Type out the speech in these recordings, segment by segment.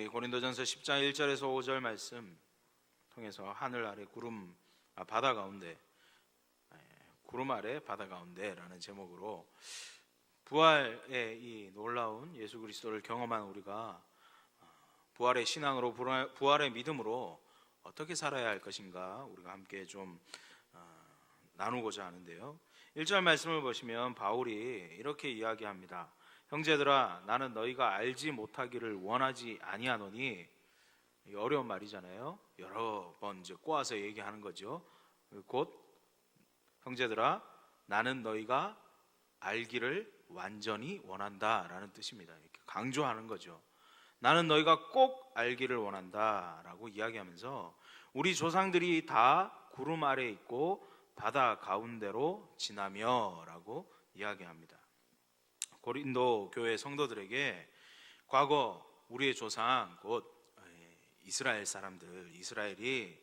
이 고린도전서 10장 1절에서 5절 말씀 통해서 하늘 아래 바다 가운데, 구름 아래 바다 가운데라는 제목으로 부활의 이 놀라운 예수 그리스도를 경험한 우리가 부활의 신앙으로, 부활의 믿음으로 어떻게 살아야 할 것인가 우리가 함께 좀 나누고자 하는데요. 1절 말씀을 보시면 바울이 이렇게 이야기합니다. 형제들아, 나는 너희가 알지 못하기를 원하지 아니하노니. 어려운 말이잖아요. 여러 번 이제 꼬아서 얘기하는 거죠. 곧 형제들아, 나는 너희가 알기를 완전히 원한다라는 뜻입니다. 이렇게 강조하는 거죠. 나는 너희가 꼭 알기를 원한다라고 이야기하면서 우리 조상들이 다 구름 아래에 있고 바다 가운데로 지나며라고 이야기합니다. 고린도 교회 성도들에게 과거 우리의 조상 곧 이스라엘 사람들, 이스라엘이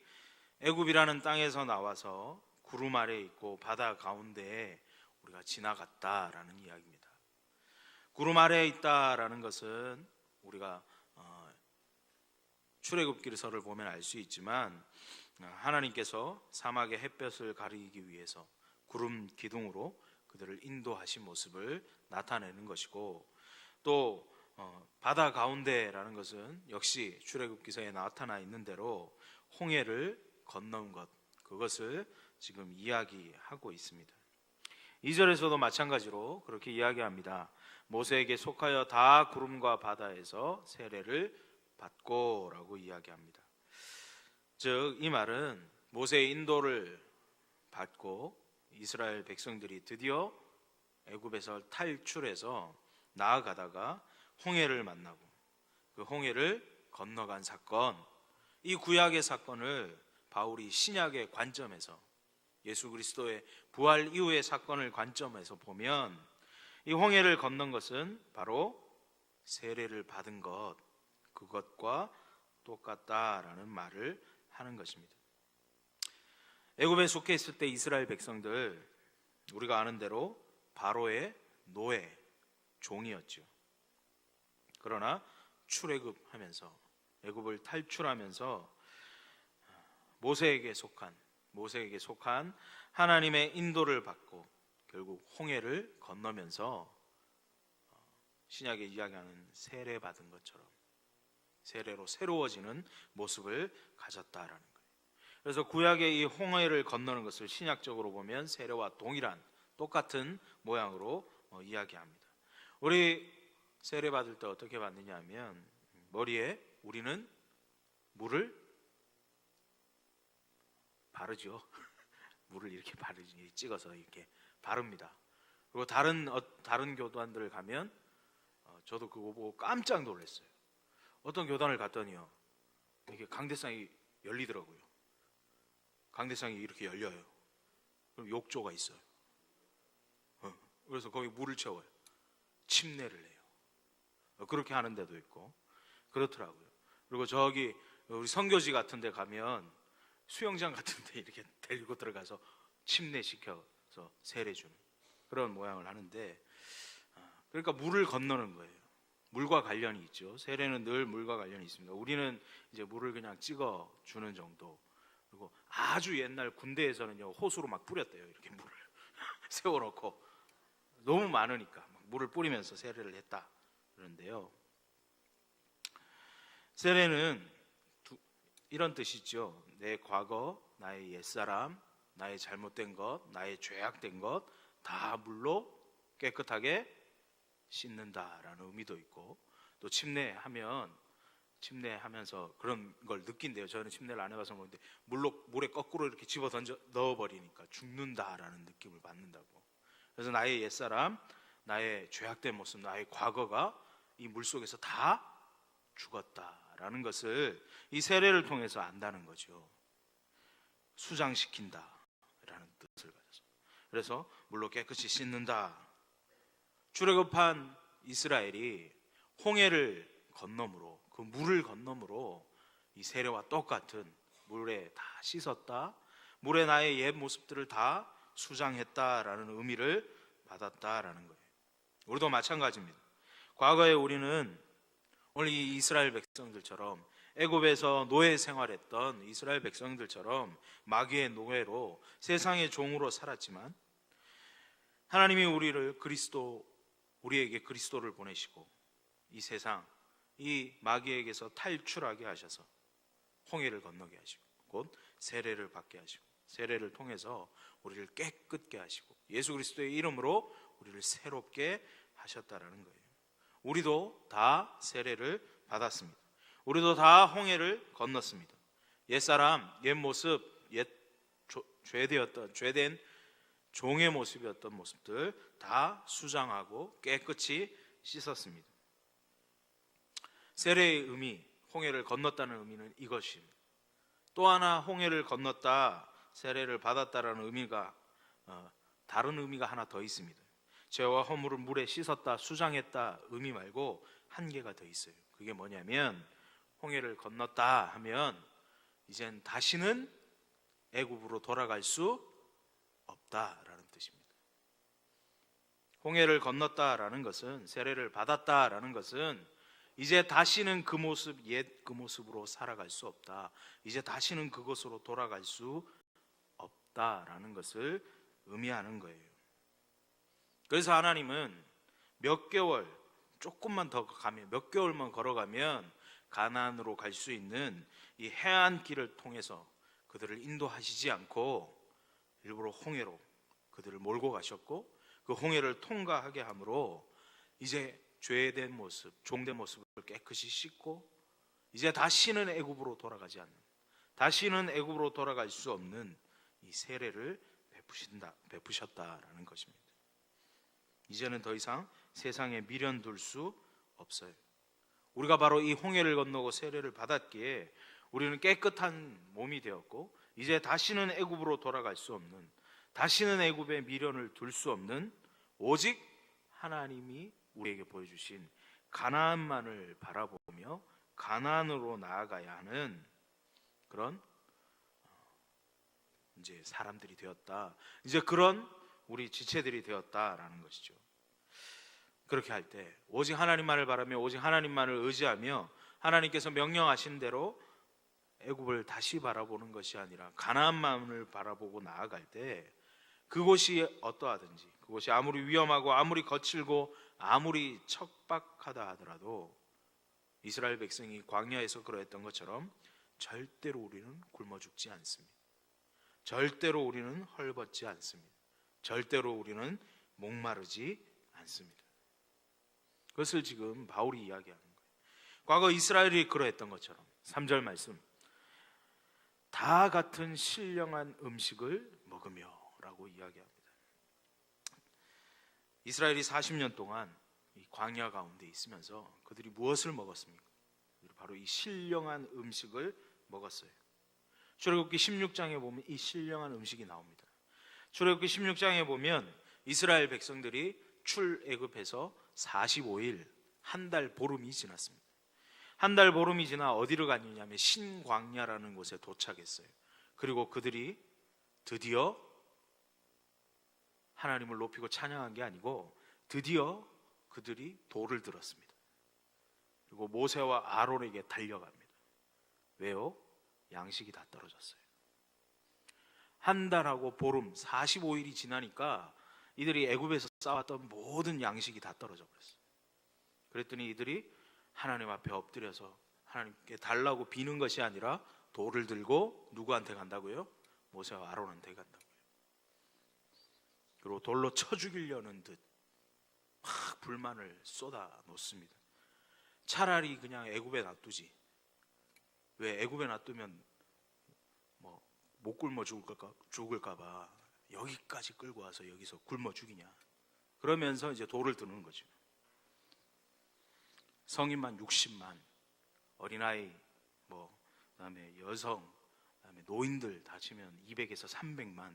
애굽이라는 땅에서 나와서 구름 아래에 있고 바다 가운데에 우리가 지나갔다라는 이야기입니다. 구름 아래에 있다라는 것은 우리가 출애굽기서를 보면 알 수 있지만 하나님께서 사막의 햇볕을 가리기 위해서 구름 기둥으로 그들을 인도하신 모습을 나타내는 것이고, 또 바다 가운데라는 것은 역시 출애굽기서에 나타나 있는 대로 홍해를 건넌 것, 그것을 지금 이야기하고 있습니다. 2절에서도 마찬가지로 그렇게 이야기합니다. 모세에게 속하여 다 구름과 바다에서 세례를 받고 라고 이야기합니다. 즉 이 말은 모세의 인도를 받고 이스라엘 백성들이 드디어 애굽에서 탈출해서 나아가다가 홍해를 만나고 그 홍해를 건너간 사건, 이 구약의 사건을 바울이 신약의 관점에서, 예수 그리스도의 부활 이후의 사건을 관점에서 보면 이 홍해를 건넌 것은 바로 세례를 받은 것, 그것과 똑같다라는 말을 하는 것입니다. 애굽에 속해 있을 때 이스라엘 백성들, 우리가 아는 대로 바로의 노예, 종이었죠. 그러나 출애굽하면서, 애굽을 탈출하면서 모세에게 속한 하나님의 인도를 받고 결국 홍해를 건너면서 신약에 이야기하는 세례 받은 것처럼 세례로 새로워지는 모습을 가졌다라는 거예요. 그래서 구약의 이 홍해를 건너는 것을 신약적으로 보면 세례와 동일한, 똑같은 모양으로 이야기합니다. 우리 세례 받을 때 어떻게 받느냐 하면 머리에 우리는 물을 바르죠. 물을 이렇게 찍어서 이렇게 바릅니다. 그리고 다른 교단들 가면 저도 그거 보고 깜짝 놀랐어요. 어떤 교단을 갔더니요, 이게 강대상이 열리더라고요. 강대상이 이렇게 열려요. 그럼 욕조가 있어요. 그래서 거기 물을 채워요. 침례를 해요. 그렇게 하는 데도 있고 그렇더라고요. 그리고 저기 우리 선교지 같은 데 가면 수영장 같은 데 이렇게 데리고 들어가서 침례시켜서 세례 주는 그런 모양을 하는데, 그러니까 물을 건너는 거예요. 물과 관련이 있죠. 세례는 늘 물과 관련이 있습니다. 우리는 이제 물을 그냥 찍어 주는 정도. 그리고 아주 옛날 군대에서는요, 호수로 막 뿌렸대요. 이렇게 물을 세워놓고 너무 많으니까 막 물을 뿌리면서 세례를 했다 그러는데요. 세례는 이런 뜻이죠. 내 과거, 나의 옛사람, 나의 잘못된 것, 나의 죄악된 것 다 물로 깨끗하게 씻는다라는 의미도 있고, 또 침례하면서 그런 걸 느낀대요. 저는 침례를 안 해봐서 모르는데 물에 거꾸로 이렇게 집어 던져 넣어버리니까 죽는다라는 느낌을 받는다고. 그래서 나의 옛사람, 나의 죄악된 모습, 나의 과거가 이 물속에서 다 죽었다라는 것을 이 세례를 통해서 안다는 거죠. 수장시킨다라는 뜻을 가져서, 그래서 물로 깨끗이 씻는다. 출애굽한 이스라엘이 홍해를 건너므로, 그 물을 건너므로 이 세례와 똑같은 물에 다 씻었다, 물에 나의 옛 모습들을 다 수장했다라는 의미를 받았다라는 거예요. 우리도 마찬가지입니다. 과거에 우리는 오늘 이 이스라엘 백성들처럼 애굽에서 노예 생활했던 이스라엘 백성들처럼 마귀의 노예로 세상의 종으로 살았지만 하나님이 우리에게 그리스도를 보내시고 이 세상, 이 마귀에게서 탈출하게 하셔서 홍해를 건너게 하시고 곧 세례를 받게 하시고 세례를 통해서 우리를 깨끗게 하시고 예수 그리스도의 이름으로 우리를 새롭게 하셨다라는 거예요. 우리도 다 세례를 받았습니다. 우리도 다 홍해를 건넜습니다. 옛사람, 옛모습, 죄된 종의 모습이었던 모습들 다 수장하고 깨끗이 씻었습니다. 세례의 의미, 홍해를 건넜다는 의미는 이것입니다. 또 하나 홍해를 건넜다, 세례를 받았다라는 의미가 다른 의미가 하나 더 있습니다. 죄와 허물을 물에 씻었다, 수장했다 의미 말고 한 개가 더 있어요. 그게 뭐냐면 홍해를 건넜다 하면 이젠 다시는 애굽으로 돌아갈 수 없다라는 뜻입니다. 홍해를 건넜다라는 것은, 세례를 받았다라는 것은 이제 다시는 그 모습, 옛 그 모습으로 살아갈 수 없다, 이제 다시는 그곳으로 돌아갈 수 없다라는 것을 의미하는 거예요. 그래서 하나님은 몇 개월, 조금만 더 가면, 몇 개월만 걸어가면 가나안으로 갈 수 있는 이 해안길을 통해서 그들을 인도하시지 않고 일부러 홍해로 그들을 몰고 가셨고, 그 홍해를 통과하게 함으로 이제 죄된 모습, 종된 모습을 깨끗이 씻고 이제 다시는 애굽으로 돌아가지 않는, 다시는 애굽으로 돌아갈 수 없는 이 세례를 베푸셨다라는 것입니다. 이제는 더 이상 세상에 미련 둘 수 없어요. 우리가 바로 이 홍해를 건너고 세례를 받았기에 우리는 깨끗한 몸이 되었고 이제 다시는 애굽으로 돌아갈 수 없는, 다시는 애굽에 미련을 둘 수 없는 오직 하나님이 우리에게 보여주신 가나안만을 바라보며 가나안으로 나아가야 하는 그런 이제 사람들이 되었다, 이제 그런 우리 지체들이 되었다라는 것이죠. 그렇게 할 때 오직 하나님만을 바라며 오직 하나님만을 의지하며 하나님께서 명령하신 대로 애굽을 다시 바라보는 것이 아니라 가나안만을 바라보고 나아갈 때 그곳이 어떠하든지, 그곳이 아무리 위험하고 아무리 거칠고 아무리 척박하다 하더라도 이스라엘 백성이 광야에서 그러했던 것처럼 절대로 우리는 굶어 죽지 않습니다. 절대로 우리는 헐벗지 않습니다. 절대로 우리는 목마르지 않습니다. 그것을 지금 바울이 이야기하는 거예요. 과거 이스라엘이 그러했던 것처럼 3절 말씀, 다 같은 신령한 음식을 먹으며 라고 이야기합니다. 이스라엘이 40년 동안 이 광야 가운데 있으면서 그들이 무엇을 먹었습니까? 바로 이 신령한 음식을 먹었어요. 출애굽기 16장에 보면 이 신령한 음식이 나옵니다. 출애굽기 16장에 보면 이스라엘 백성들이 출애굽해서 45일, 한 달 보름이 지났습니다. 한 달 보름이 지나 어디로 갔느냐면 신광야라는 곳에 도착했어요. 그리고 그들이 드디어 하나님을 높이고 찬양한 게 아니고 드디어 그들이 돌을 들었습니다. 그리고 모세와 아론에게 달려갑니다. 왜요? 양식이 다 떨어졌어요. 한 달하고 보름 45일이 지나니까 이들이 애굽에서 쌓았던 모든 양식이 다 떨어져 버렸어요. 그랬더니 이들이 하나님 앞에 엎드려서 하나님께 달라고 비는 것이 아니라 돌을 들고 누구한테 간다고요? 모세와 아론한테 간다고요. 그리고 돌로 쳐 죽이려는 듯 막 불만을 쏟아 놓습니다. 차라리 그냥 애굽에 놔두지, 왜 애굽에 놔두면 못 굶어 죽을까 봐 여기까지 끌고 와서 여기서 굶어 죽이냐, 그러면서 이제 돌을 드는 거죠. 성인만 60만, 어린아이, 그다음에 여성, 그다음에 노인들 다 치면 200에서 300만,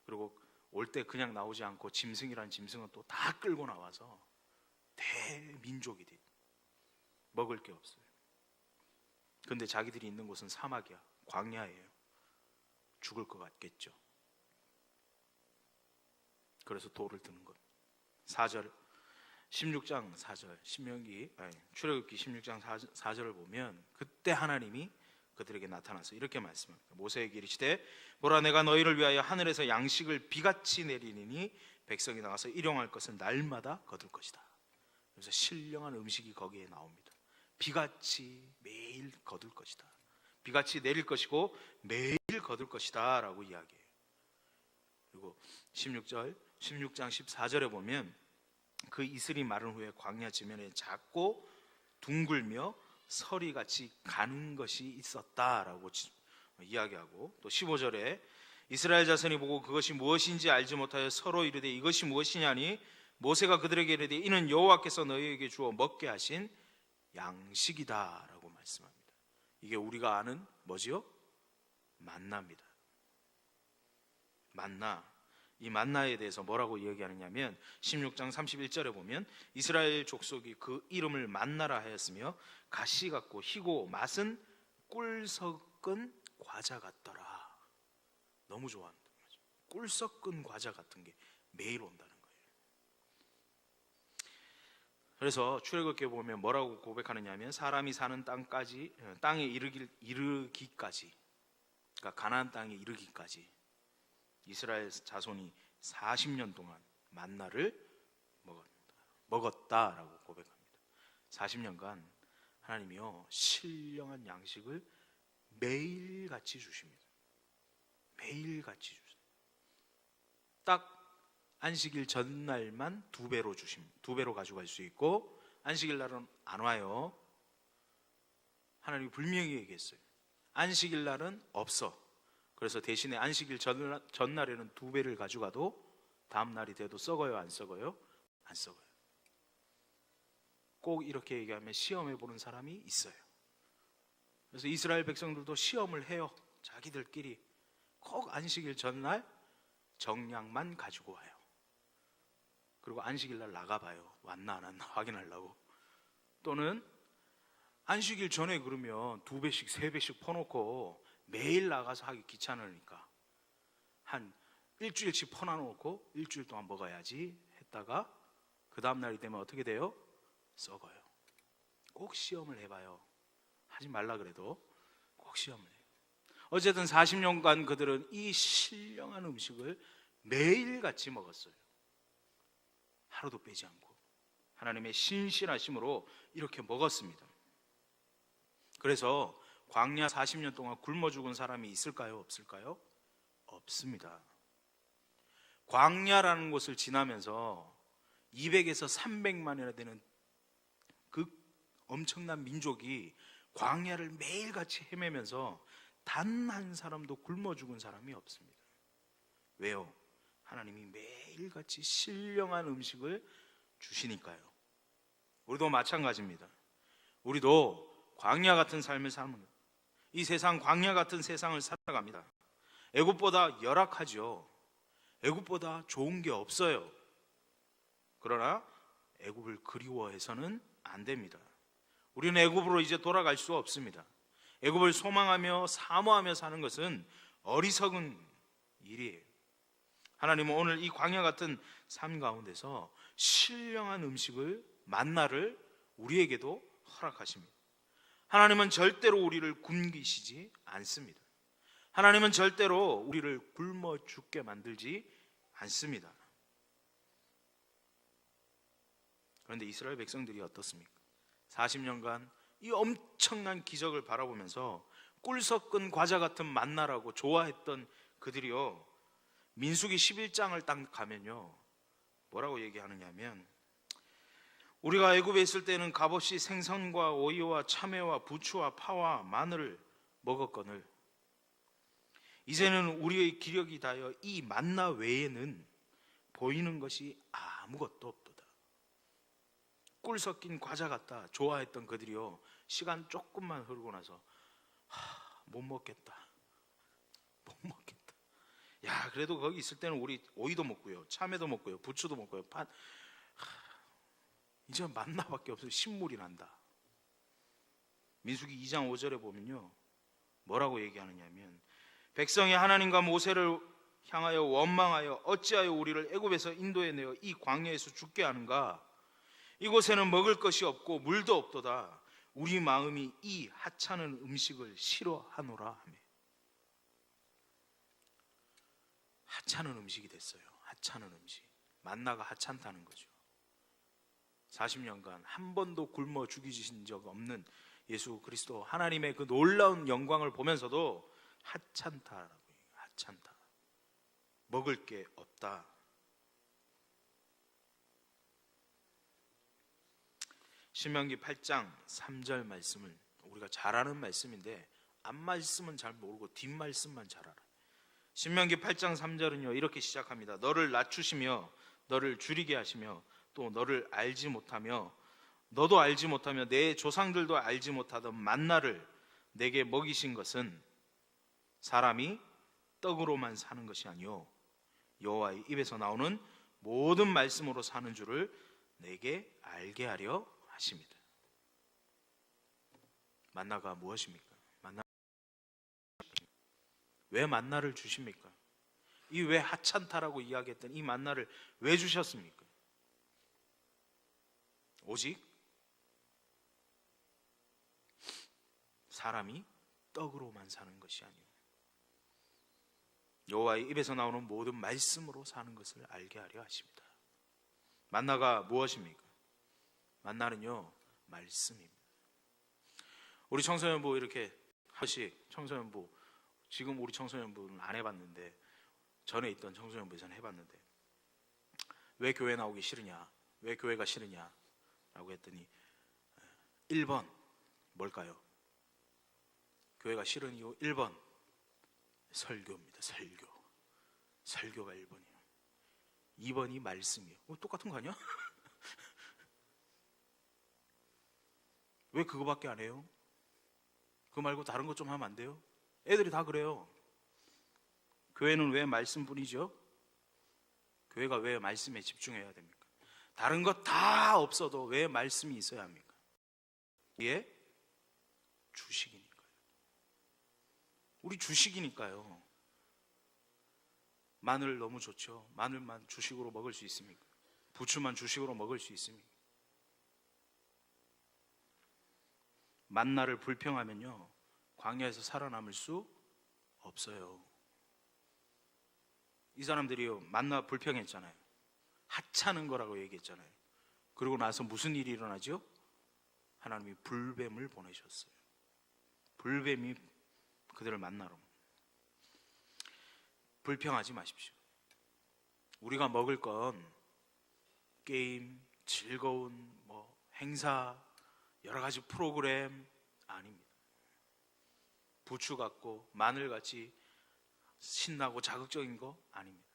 그리고 올 때 그냥 나오지 않고 짐승이란 짐승은 또 다 끌고 나와서 대민족이 돼. 먹을 게 없어요. 그런데 자기들이 있는 곳은 사막이야, 광야예요. 죽을 것 같겠죠. 그래서 돌을 드는 것. 4절, 16장 4절 출애굽기 16장 4절을 보면 그때 하나님이 그들에게 나타나서 이렇게 말씀합니다. 모세에게 이르시되 보라 내가 너희를 위하여 하늘에서 양식을 비같이 내리니 백성이 나가서 일용할 것을 날마다 거둘 것이다. 그래서 신령한 음식이 거기에 나옵니다. 비같이 매일 거둘 것이다. 비같이 내릴 것이고 매일 거둘 것이다 라고 이야기해요. 그리고 16장 14절에 보면 그 이슬이 마른 후에 광야 지면에 작고 둥글며 서리같이 가는 것이 있었다라고 이야기하고, 또 15절에 이스라엘 자손이 보고 그것이 무엇인지 알지 못하여 서로 이르되 이것이 무엇이냐니 모세가 그들에게 이르되 이는 여호와께서 너희에게 주어 먹게 하신 양식이다라고 말씀합니다. 이게 우리가 아는 뭐지요? 만나입니다. 만나. 이 만나에 대해서 뭐라고 이야기하느냐면 16장 31절에 보면 이스라엘 족속이 그 이름을 만나라 하였으며 가시 같고 희고 맛은 꿀 섞은 과자 같더라. 너무 좋아한다. 꿀 섞은 과자 같은 게 매일 온다는 거예요. 그래서 출애굽기에 보면 뭐라고 고백하느냐면 사람이 사는 땅에 이르기까지, 그러니까 가나안 땅에 이르기까지 이스라엘 자손이 40년 동안 만나를 먹었다라고 고백합니다. 40년간 하나님이요 신령한 양식을 매일같이 주십니다. 매일같이 주세요. 딱 안식일 전날만 2배로 주십니다. 2배로 가져갈 수 있고 안식일 날은 안 와요. 하나님이 분명히 얘기했어요. 안식일 날은 없어. 그래서 대신에 안식일 전날에는 2배를 가져가도 다음 날이 돼도 썩어요? 안 썩어요? 안 썩어요. 꼭 이렇게 얘기하면 시험해 보는 사람이 있어요. 그래서 이스라엘 백성들도 시험을 해요. 자기들끼리 꼭 안식일 전날 정량만 가지고 와요. 그리고 안식일 날 나가봐요. 왔나 안 왔나 확인하려고. 또는 안식일 전에 그러면 2배씩 3배씩 퍼놓고 매일 나가서 하기 귀찮으니까 한 일주일씩 퍼놔놓고 일주일 동안 먹어야지 했다가 그 다음 날이 되면 어떻게 돼요? 썩어요. 꼭 시험을 해봐요. 하지 말라 그래도 꼭 시험을 해요. 어쨌든 40년간 그들은 이 신령한 음식을 매일같이 먹었어요. 하루도 빼지 않고 하나님의 신실하심으로 이렇게 먹었습니다. 그래서 광야 40년 동안 굶어 죽은 사람이 있을까요? 없을까요? 없습니다. 광야라는 곳을 지나면서 200에서 300만이나 되는 그 엄청난 민족이 광야를 매일같이 헤매면서 단 한 사람도 굶어 죽은 사람이 없습니다. 왜요? 하나님이 매일같이 신령한 음식을 주시니까요. 우리도 마찬가지입니다. 우리도 광야 같은 삶을 사는, 이 세상 광야 같은 세상을 살아갑니다. 애굽보다 열악하죠. 애굽보다 좋은 게 없어요. 그러나 애굽을 그리워해서는 안 됩니다. 우리는 애굽으로 이제 돌아갈 수 없습니다. 애굽을 소망하며 사모하며 사는 것은 어리석은 일이에요. 하나님은 오늘 이 광야 같은 삶 가운데서 신령한 음식을, 만나를 우리에게도 허락하십니다. 하나님은 절대로 우리를 굶기시지 않습니다. 하나님은 절대로 우리를 굶어 죽게 만들지 않습니다. 그런데 이스라엘 백성들이 어떻습니까? 40년간 이 엄청난 기적을 바라보면서 꿀 섞은 과자 같은 만나라고 좋아했던 그들이요, 민수기 11장을 딱 가면요 뭐라고 얘기하느냐면 우리가 애굽에 있을 때는 값없이 생선과 오이와 참외와 부추와 파와 마늘을 먹었거늘 이제는 우리의 기력이 다하여 이 만나 외에는 보이는 것이 아무것도 없도다. 꿀 섞인 과자 같다 좋아했던 그들이요, 시간 조금만 흐르고 나서 못 먹겠다. 야, 그래도 거기 있을 때는 우리 오이도 먹고요, 참외도 먹고요, 부추도 먹고요, 이제 만나밖에 없어요. 신물이 난다. 민수기 2장 5절에 보면요 뭐라고 얘기하느냐면 백성이 하나님과 모세를 향하여 원망하여 어찌하여 우리를 애굽에서 인도해내어 이 광야에서 죽게 하는가? 이곳에는 먹을 것이 없고 물도 없도다. 우리 마음이 이 하찮은 음식을 싫어하노라 하며. 하찮은 음식이 됐어요. 하찮은 음식. 만나가 하찮다는 거죠. 40년간 한 번도 굶어 죽이신 적 없는 예수 그리스도 하나님의 그 놀라운 영광을 보면서도 하찮다라고 해요. 하찮다. 먹을 게 없다. 신명기 8장 3절 말씀을 우리가 잘 아는 말씀인데 앞말씀은 잘 모르고 뒷말씀만 잘 알아요. 신명기 8장 3절은요 이렇게 시작합니다. 너를 낮추시며 너를 줄이게 하시며 또 너를 알지 못하며 너도 알지 못하며 내 조상들도 알지 못하던 만나를 내게 먹이신 것은 사람이 떡으로만 사는 것이 아니요 여호와의 입에서 나오는 모든 말씀으로 사는 줄을 내게 알게 하려 하십니다. 만나가 무엇입니까? 왜 만나를 주십니까? 이 왜 하찮다라고 이야기했던 이 만나를 왜 주셨습니까? 오직 사람이 떡으로만 사는 것이 아니요 여호와의 입에서 나오는 모든 말씀으로 사는 것을 알게 하려 하십니다. 만나가 무엇입니까? 만나는요 말씀입니다. 우리 청소년부 이렇게 하씩 청소년부 지금 우리 청소년부는 안 해봤는데 전에 있던 청소년부에서는 해봤는데 왜 교회 나오기 싫으냐? 왜 교회가 싫으냐? 라고 했더니 1번 뭘까요? 교회가 싫은 이유 1번 설교입니다. 설교가 1번이에요. 2번이 말씀이에요. 똑같은 거 아니야? 왜 그거밖에 안 해요? 그거 말고 다른 것 좀 하면 안 돼요? 애들이 다 그래요. 교회는 왜 말씀뿐이죠? 교회가 왜 말씀에 집중해야 됩니까? 다른 것 다 없어도 왜 말씀이 있어야 합니까? 이게 주식이니까요. 우리 주식이니까요. 마늘 너무 좋죠. 마늘만 주식으로 먹을 수 있습니까? 부추만 주식으로 먹을 수 있습니까? 만나를 불평하면요 광야에서 살아남을 수 없어요. 이 사람들이요 만나 불평했잖아요. 하찮은 거라고 얘기했잖아요. 그리고 나서 무슨 일이 일어나죠? 하나님이 불뱀을 보내셨어요. 불뱀이 그들을 만나러. 불평하지 마십시오. 우리가 먹을 건 게임, 즐거운 행사, 여러 가지 프로그램 아닙니다. 부추 같고 마늘 같이 신나고 자극적인 거 아닙니다.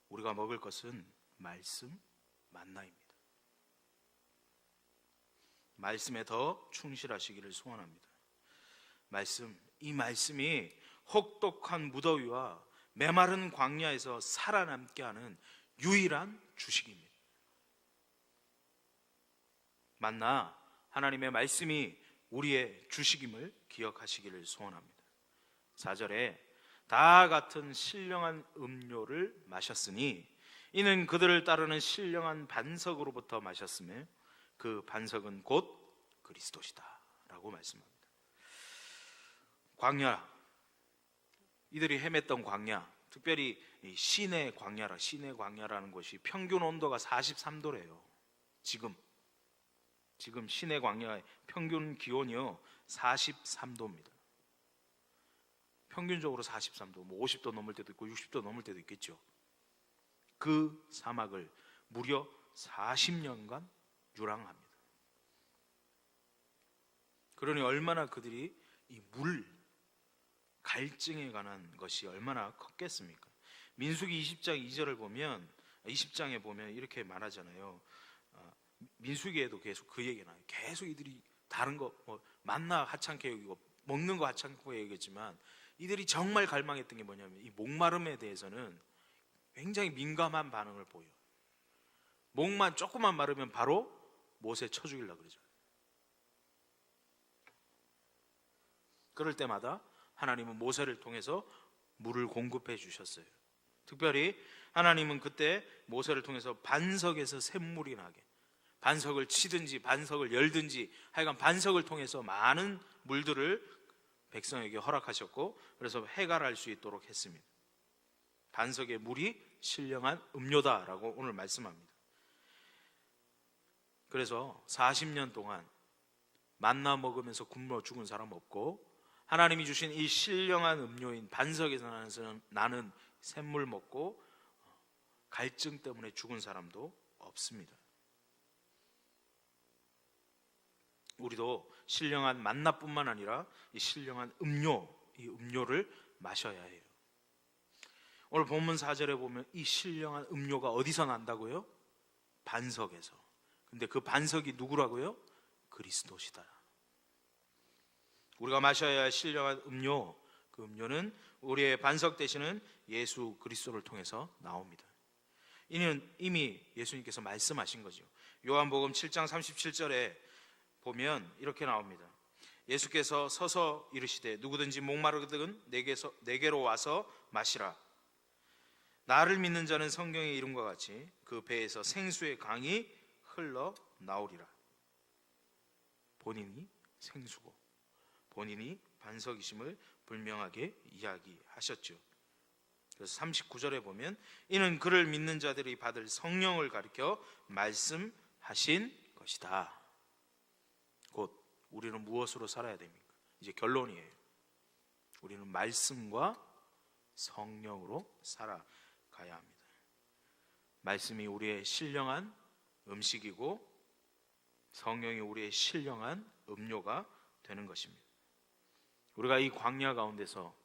우리가 먹을 것은 말씀, 만나입니다. 말씀에 더 충실하시기를 소원합니다. 이 말씀이 혹독한 무더위와 메마른 광야에서 살아남게 하는 유일한 주식입니다. 만나 하나님의 말씀이 우리의 주식임을 기억하시기를 소원합니다. 4절에 다 같은 신령한 음료를 마셨으니 이는 그들을 따르는 신령한 반석으로부터 마셨으며 그 반석은 곧 그리스도시다 라고 말씀합니다. 광야, 이들이 헤맸던 광야, 특별히 시내 광야라는 곳이 평균 온도가 43도래요. 지금 시내 광야의 평균 기온이요 43도입니다. 평균적으로 43도, 50도 넘을 때도 있고 60도 넘을 때도 있겠죠. 그 사막을 무려 40년간 유랑합니다. 그러니 얼마나 그들이 이 물 갈증에 관한 것이 얼마나 컸겠습니까? 민수기 20장 2절을 보면 20장에 보면 이렇게 말하잖아요. 민수기에도 계속 그 얘기 나요. 계속 이들이 다른 거 만나 하찮게 여기고 먹는 거 하찮게 여기겠지만 이들이 정말 갈망했던 게 뭐냐면 이 목마름에 대해서는 굉장히 민감한 반응을 보여요. 목만 조금만 마르면 바로 못에 쳐 죽이려고 그러잖아요. 그럴 때마다 하나님은 모세를 통해서 물을 공급해 주셨어요. 특별히 하나님은 그때 모세를 통해서 반석에서 샘물이 나게 반석을 치든지 반석을 열든지 하여간 반석을 통해서 많은 물들을 백성에게 허락하셨고, 그래서 해갈할 수 있도록 했습니다. 반석의 물이 신령한 음료다라고 오늘 말씀합니다. 그래서 40년 동안 만나 먹으면서 굶어 죽은 사람 없고, 하나님이 주신 이 신령한 음료인 반석에서 나는 샘물 먹고 갈증 때문에 죽은 사람도 없습니다. 우리도 신령한 만나뿐만 아니라 이 신령한 음료, 이 음료를 마셔야 해요. 오늘 본문 4절에 보면 이 신령한 음료가 어디서 난다고요? 반석에서. 근데 그 반석이 누구라고요? 그리스도시다. 우리가 마셔야 할 신령한 음료, 그 음료는 우리의 반석 되시는 예수 그리스도를 통해서 나옵니다. 이는 이미 예수님께서 말씀하신 거죠. 요한복음 7장 37절에 보면 이렇게 나옵니다. 예수께서 서서 이르시되 누구든지 목마르거든 내게로 와서 마시라. 나를 믿는 자는 성경의 이름과 같이 그 배에서 생수의 강이 흘러 나오리라. 본인이 생수고 본인이 반석이심을 분명하게 이야기하셨죠. 그래서 39절에 보면 이는 그를 믿는 자들이 받을 성령을 가리켜 말씀하신 것이다. 곧 우리는 무엇으로 살아야 됩니까? 이제 결론이에요. 우리는 말씀과 성령으로 살아가야 합니다. 말씀이 우리의 신령한 음식이고 성령이 우리의 신령한 음료가 되는 것입니다. 우리가 이 광야 가운데서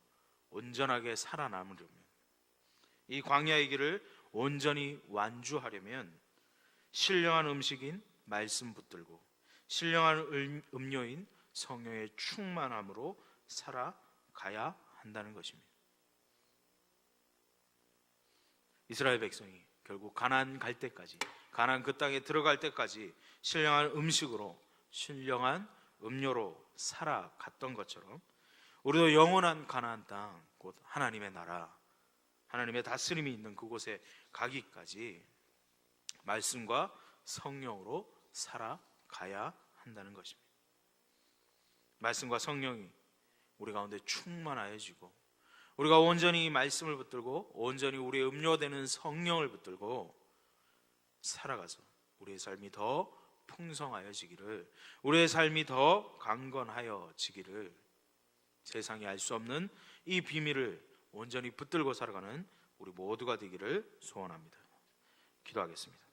온전하게 살아남으려면, 이 광야의 길을 온전히 완주하려면 신령한 음식인 말씀 붙들고 신령한 음료인 성령의 충만함으로 살아가야 한다는 것입니다. 이스라엘 백성이 결국 가나안 갈 때까지, 가나안 그 땅에 들어갈 때까지 신령한 음식으로 신령한 음료로 살아갔던 것처럼 우리도 영원한 가나안 땅, 곧 하나님의 나라, 하나님의 다스림이 있는 그곳에 가기까지 말씀과 성령으로 살아가야 한다는 것입니다. 말씀과 성령이 우리 가운데 충만하여지고 우리가 온전히 이 말씀을 붙들고 온전히 우리의 음료되는 성령을 붙들고 살아가서 우리의 삶이 더 풍성하여지기를, 우리의 삶이 더 강건하여지기를, 세상이 알 수 없는 이 비밀을 온전히 붙들고 살아가는 우리 모두가 되기를 소원합니다. 기도하겠습니다.